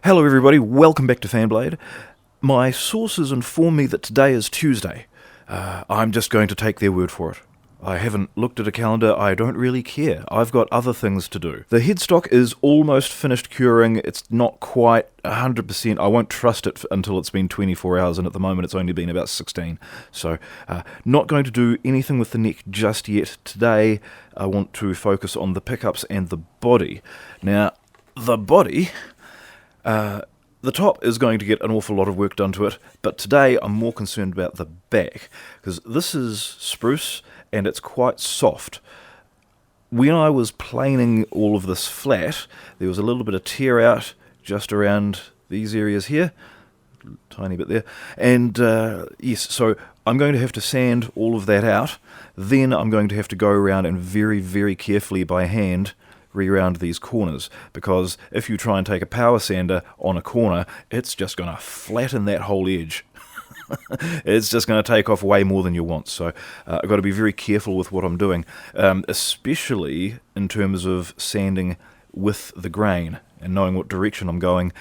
Hello everybody, welcome back to Fanblade. My sources inform me that today is Tuesday. I'm just going to take their word for it. I haven't looked at a calendar, I don't really care. I've got other things to do. The headstock is almost finished curing. It's not quite 100%. I won't trust it until it's been 24 hours, and at the moment it's only been about 16. So, not going to do anything with the neck just yet. Today, I want to focus on the pickups and the body. Now, the body... the top is going to get an awful lot of work done to it, but today I'm more concerned about the back, because this is spruce and it's quite soft. When I was planing all of this flat, there was a little bit of tear out just around these areas here, tiny bit there, and yes, so I'm going to have to sand all of that out. Then I'm going to have to go around and very, very carefully by hand re-round these corners, because if you try and take a power sander on a corner, it's just going to flatten that whole edge. It's just going to take off way more than you want. So I've got to be very careful with what I'm doing, especially in terms of sanding with the grain and knowing what direction I'm going,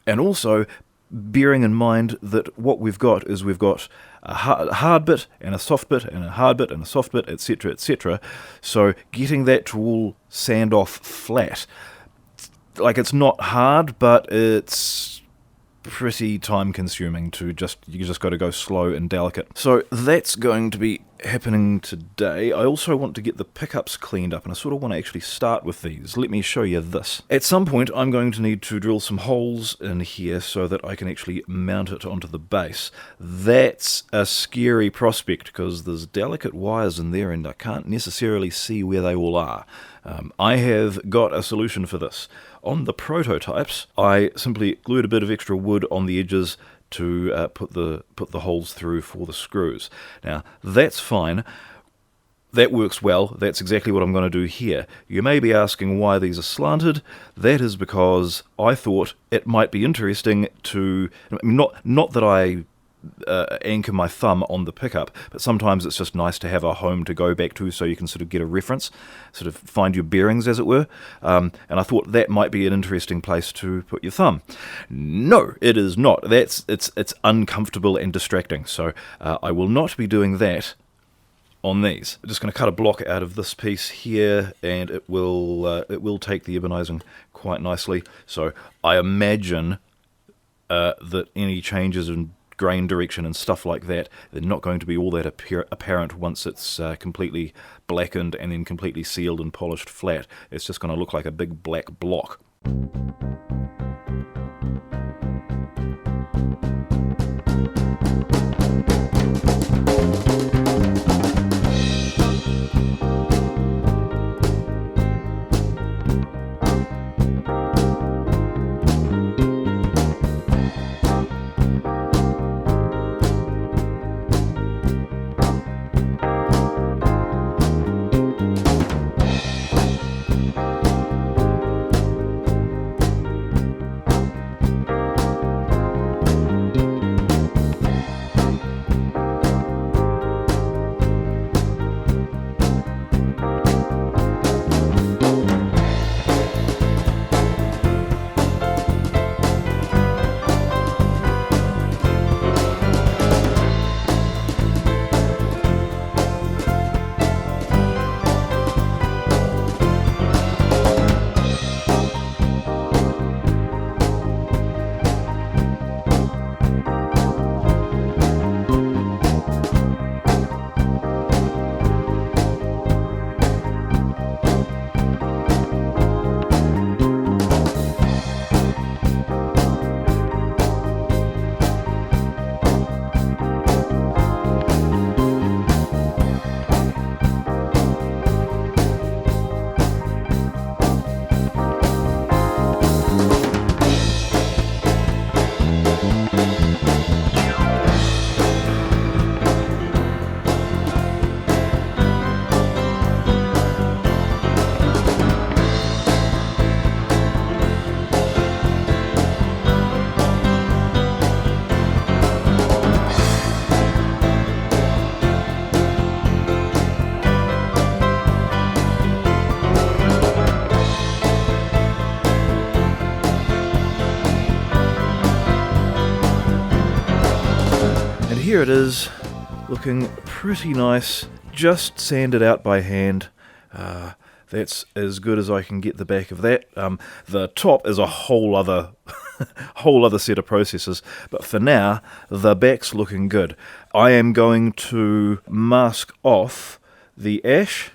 and also bearing in mind that what we've got is we've got a hard bit and a soft bit and a hard bit and a soft bit, etc., etc. So getting that to all sand off flat, like, it's not hard, but it's pretty time consuming you just got to go slow and delicate. So that's going to be happening today. I also want to get the pickups cleaned up, and I sort of want to actually start with these. Let me show you this. At some point I'm going to need to drill some holes in here so that I can actually mount it onto the base. That's a scary prospect because there's delicate wires in there and I can't necessarily see where they all are. I have got a solution for this. On the prototypes, I simply glued a bit of extra wood on the edges to put the holes through for the screws. Now, that's fine. That works well. That's exactly what I'm going to do here. You may be asking why these are slanted. That is because I thought it might be interesting to... Not that I anchor my thumb on the pickup, but sometimes it's just nice to have a home to go back to so you can sort of get a reference, sort of find your bearings, as it were, and I thought that might be an interesting place to put your thumb. No, it is not. It's uncomfortable and distracting, so I will not be doing that on these. I'm just going to cut a block out of this piece here, and it will take the Ebonizing quite nicely. So I imagine that any changes in grain direction and stuff like that, they're not going to be all that apparent once it's completely blackened and then completely sealed and polished flat. It's just going to look like a big black block. here it is, looking pretty nice, just sanded out by hand. That's as good as I can get the back of that. The top is a whole other set of processes, but for now the back's looking good. I am going to mask off the ash,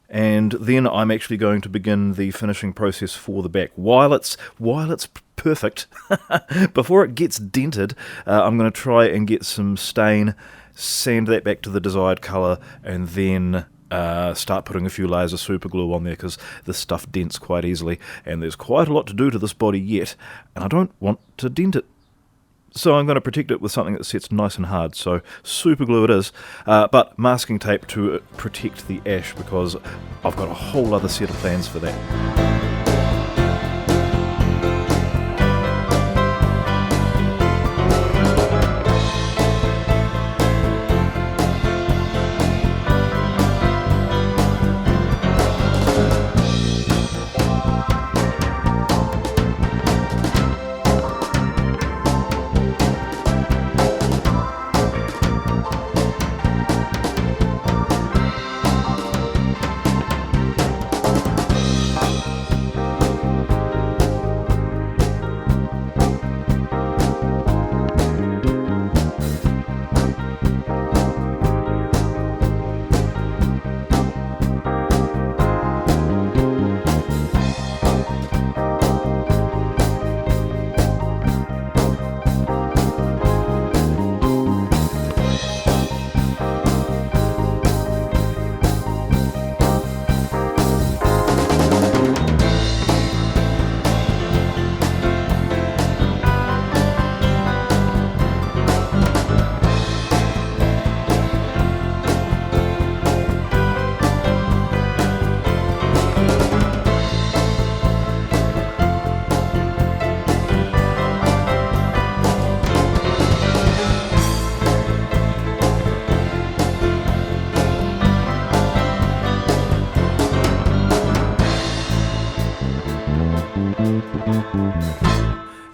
and then I'm actually going to begin the finishing process for the back. While it's perfect, before it gets dented, I'm going to try and get some stain, sand that back to the desired colour, and then start putting a few layers of super glue on there, because this stuff dents quite easily, and there's quite a lot to do to this body yet, and I don't want to dent it. So I'm going to protect it with something that sets nice and hard. So super glue it is, but masking tape to protect the ash, because I've got a whole other set of plans for that.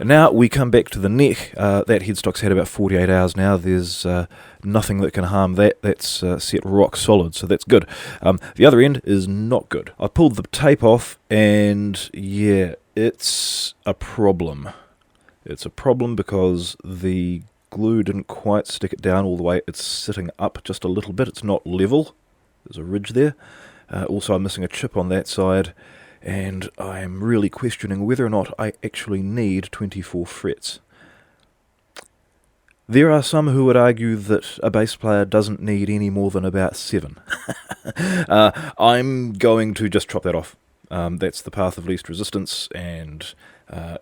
And now we come back to the neck. That headstock's had about 48 hours now. There's nothing that can harm that. That's set rock solid, so that's good. The other end is not good. I pulled the tape off, and yeah, it's a problem. It's a problem because the glue didn't quite stick it down all the way. It's sitting up just a little bit. It's not level. There's a ridge there. Also, I'm missing a chip on that side, and I'm really questioning whether or not I actually need 24 frets. There are some who would argue that a bass player doesn't need any more than about 7. I'm going to just chop that off. That's the path of least resistance, and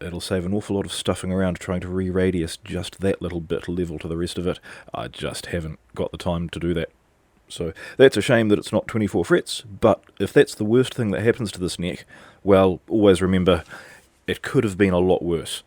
it'll save an awful lot of stuffing around trying to re-radius just that little bit level to the rest of it. I just haven't got the time to do that. So that's a shame that it's not 24 frets, but if that's the worst thing that happens to this neck, well, always remember, it could have been a lot worse.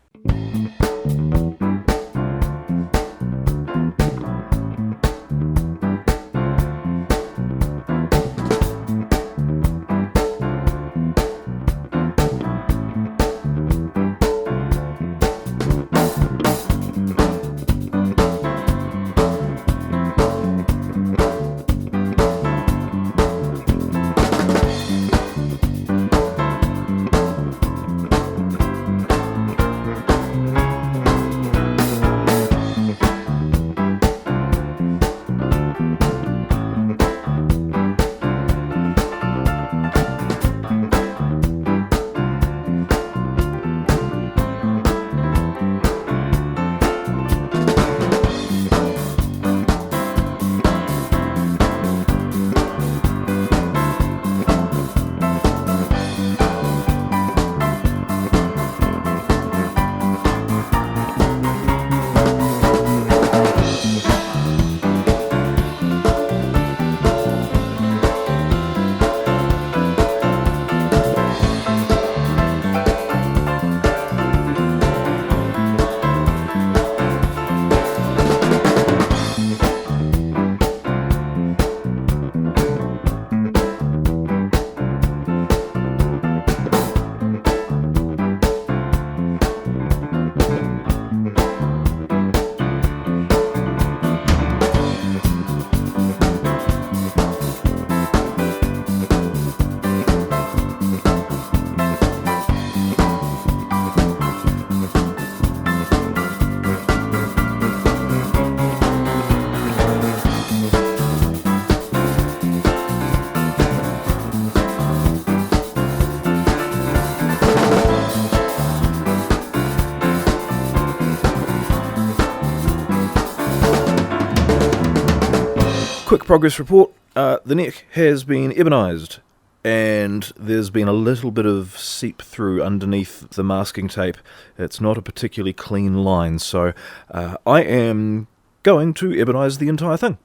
Quick progress report. The neck has been ebonized, and there's been a little bit of seep through underneath the masking tape. It's not a particularly clean line, so I am going to ebonize the entire thing.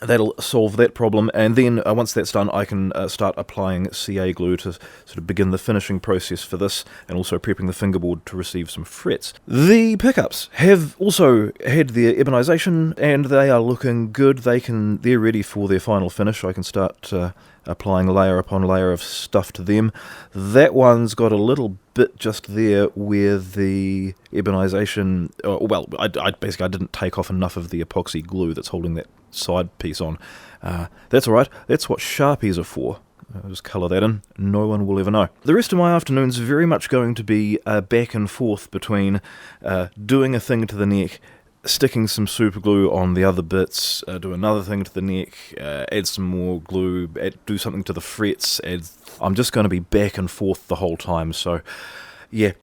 That'll solve that problem, and then once that's done, I can start applying CA glue to sort of begin the finishing process for this, and also prepping the fingerboard to receive some frets. The pickups have also had their ebonization, and they are looking good. They're ready for their final finish. I can start applying layer upon layer of stuff to them. That one's got a little bit just there where the ebonization, I didn't take off enough of the epoxy glue that's holding that side piece on. That's alright, that's what Sharpies are for. I'll just colour that in, no one will ever know. The rest of my afternoon's very much going to be back and forth between doing a thing to the neck, sticking some super glue on the other bits, do another thing to the neck, add some more glue, do something to the frets. I'm just going to be back and forth the whole time, so yeah.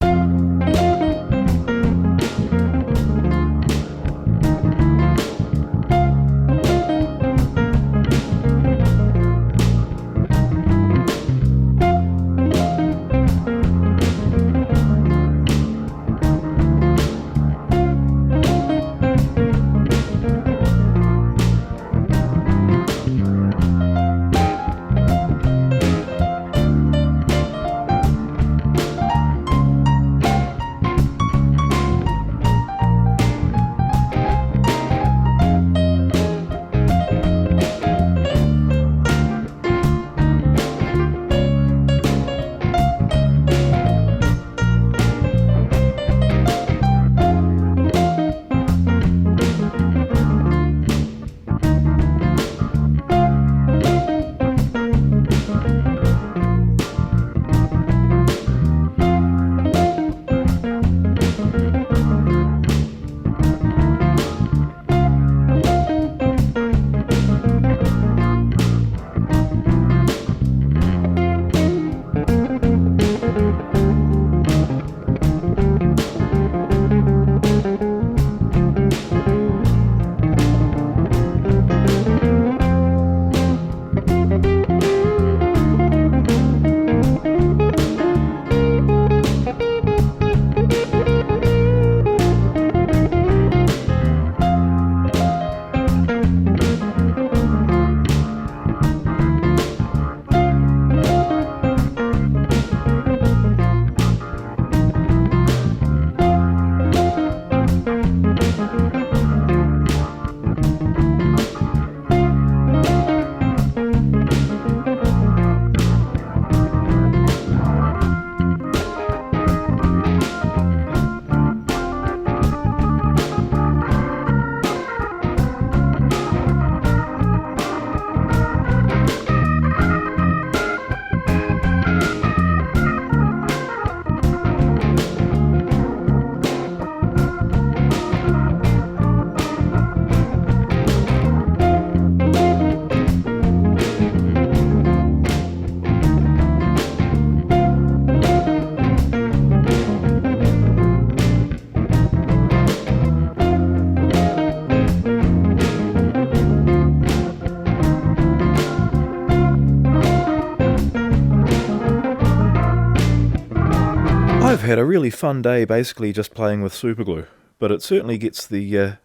I've had a really fun day basically just playing with superglue, but it certainly gets the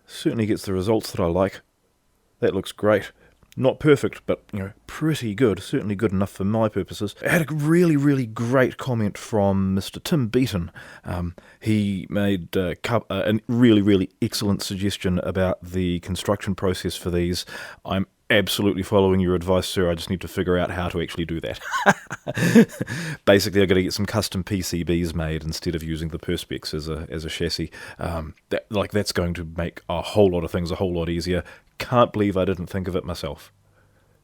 results that I like. That looks great. Not perfect, but pretty good. Certainly good enough for my purposes. I had a really, really great comment from Mr. Tim Beaton. He made a really, really excellent suggestion about the construction process for these. I'm absolutely following your advice, sir. I just need to figure out how to actually do that. Basically, I've got to get some custom PCBs made instead of using the Perspex as a chassis. That's going to make a whole lot of things a whole lot easier. Can't believe I didn't think of it myself.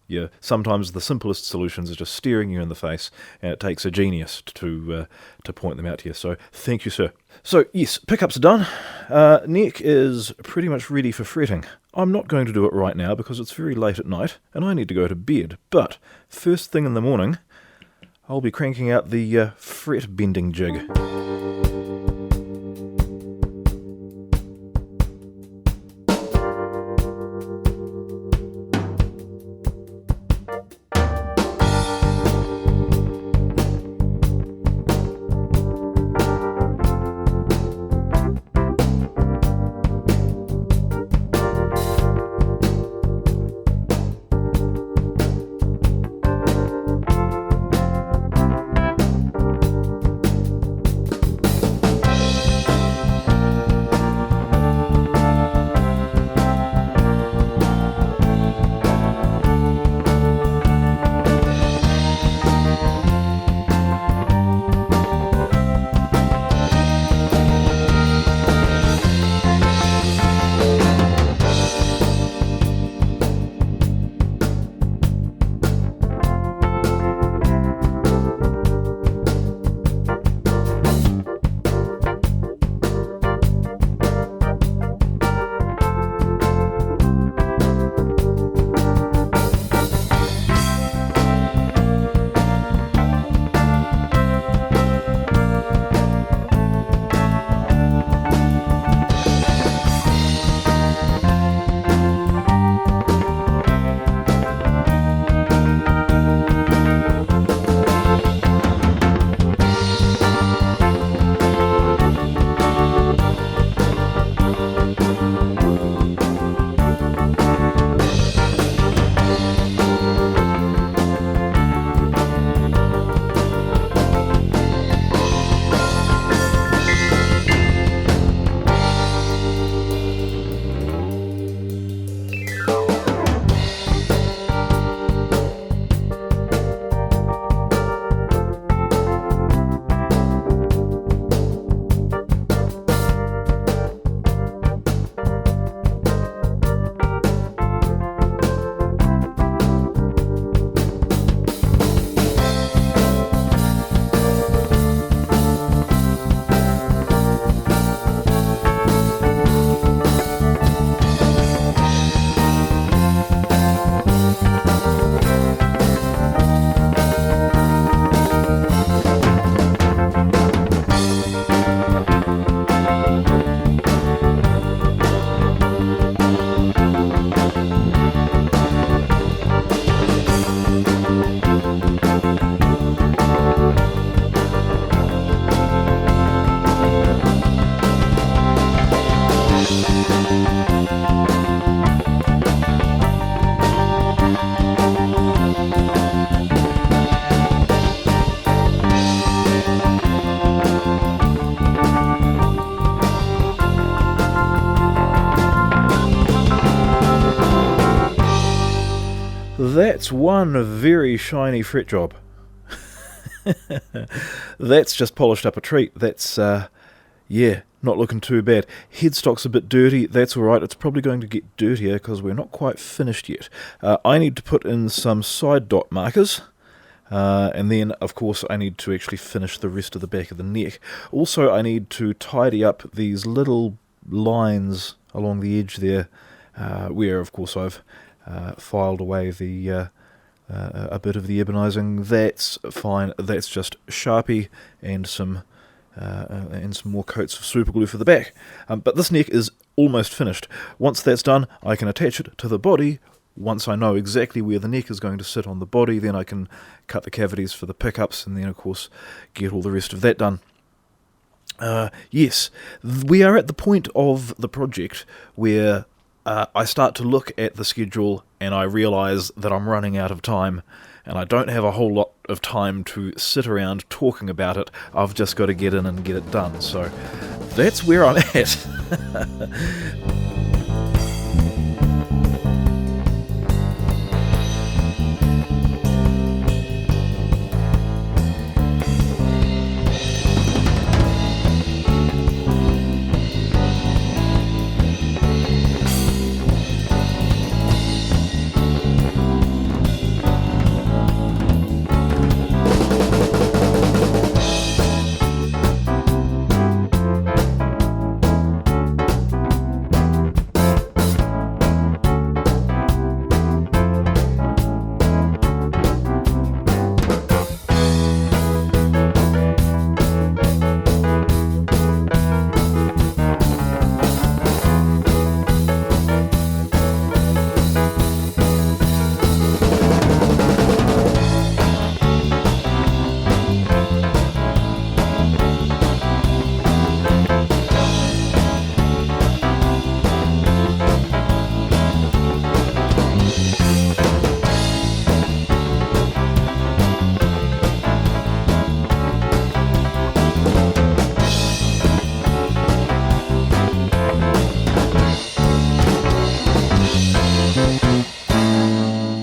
Yeah, sometimes the simplest solutions are just staring you in the face, and it takes a genius to point them out to you. So thank you, sir. So yes, pickups are done. Neck is pretty much ready for fretting. I'm not going to do it right now because it's very late at night and I need to go to bed. But first thing in the morning, I'll be cranking out the fret bending jig. that's one very shiny fret job. That's just polished up a treat. That's, yeah, not looking too bad. Headstock's a bit dirty. That's alright. It's probably going to get dirtier because we're not quite finished yet. I need to put in some side dot markers. And then, of course, I need to actually finish the rest of the back of the neck. Also, I need to tidy up these little lines along the edge there, where, of course, I've filed away the a bit of the Ebonizing. That's fine. That's just Sharpie and some more coats of super glue for the back. But this neck is almost finished. Once that's done, I can attach it to the body. Once I know exactly where the neck is going to sit on the body, then I can cut the cavities for the pickups and then, of course, get all the rest of that done. Yes, we are at the point of the project where I start to look at the schedule and I realise that I'm running out of time and I don't have a whole lot of time to sit around talking about it. I've just got to get in and get it done. So that's where I'm at.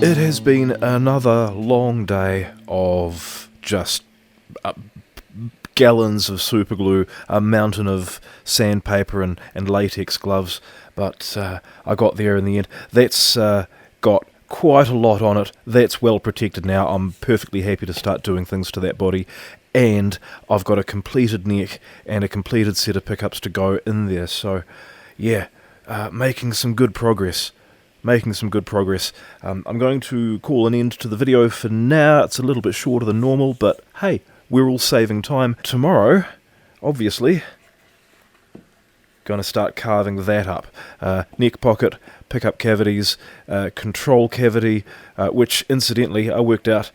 It has been another long day of just gallons of super glue, a mountain of sandpaper and latex gloves, but I got there in the end. That's got quite a lot on it. That's well protected now. I'm perfectly happy to start doing things to that body, and I've got a completed neck and a completed set of pickups to go in there. So yeah, making some good progress. I'm going to call an end to the video for now. It's a little bit shorter than normal, but hey, we're all saving time. Tomorrow, obviously, going to start carving that up. Neck pocket, pickup cavities, control cavity, which incidentally I worked out.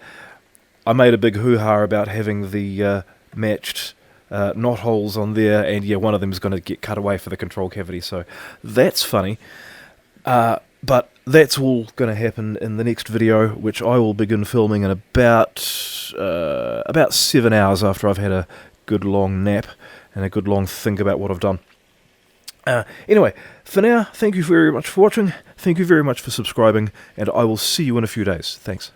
I made a big hoo-ha about having the matched knot holes on there, and yeah, one of them is going to get cut away for the control cavity, so that's funny. But that's all going to happen in the next video, which I will begin filming in about 7 hours after I've had a good long nap and a good long think about what I've done. Anyway, for now, thank you very much for watching, thank you very much for subscribing, and I will see you in a few days. Thanks.